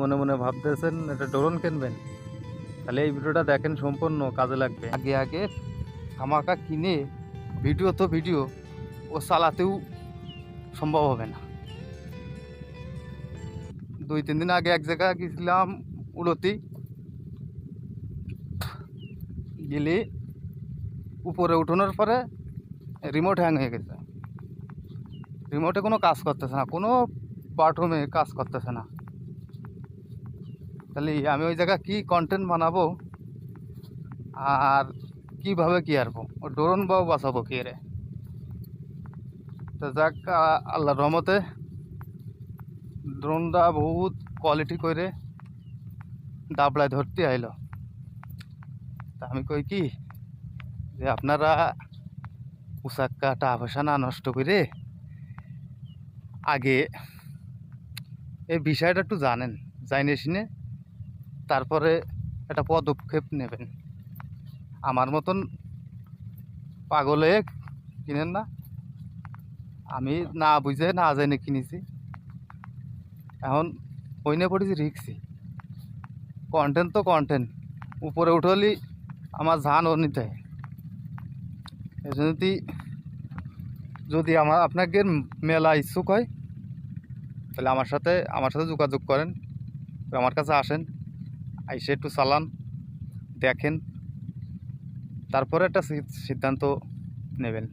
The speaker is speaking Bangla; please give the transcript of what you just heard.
মনে মনে ভাবতেছেন একটা ড্রোন কিনবেন, তাহলে এই ভিডিওটা দেখেন, সম্পূর্ণ কাজে লাগবে। আগে আগে ধামাকা কিনে ভিডিও তো ভিডিও ও চালাতেও সম্ভব হবে না। 2-3 দিন আগে এক জায়গায় গেছিলাম উলতি, গেলে উপরে উঠানোর পরে রিমোট হ্যাং হয়ে গেছে। রিমোটে কোনো কাজ করতেছে না, কোনো বাথরুমে কাজ করতেছে না। তাহলে আমি ওই জায়গায় কী কন্টেন্ট বানাবো আর কীভাবে কী আরবো, ও ড্রোন বাবু বাঁচাবো কি রে। তো যাক, আল্লাহর রহমতে ড্রোনটা বহুত কোয়ালিটি করে ডাবলায় ধরতে আইলো। তা আমি কই কি যে আপনারা উচাক্কা টাকা পয়সা না নষ্ট করে আগে এই বিষয়টা একটু জানেন, জানিয়ে শুনে তারপরে একটা পদক্ষেপ নেবেন। আমার মতন পাগলে কিনেন না। আমি না বুঝে না জেনে কিনেছি, এখন ওইনে পড়েছি রিক্সি। কন্টেন্ট তো কন্টেন্ট, উপরে উঠলি আমার জান ও নিতে হয়। এই জন্য যদি আপনাকে মেলা ইচ্ছুক হয় তাহলে আমার সাথে যোগাযোগ করেন, আমার কাছে আসেন, আইসে একটু চালান, দেখেন, তারপরে একটা সিদ্ধান্ত নেবেন।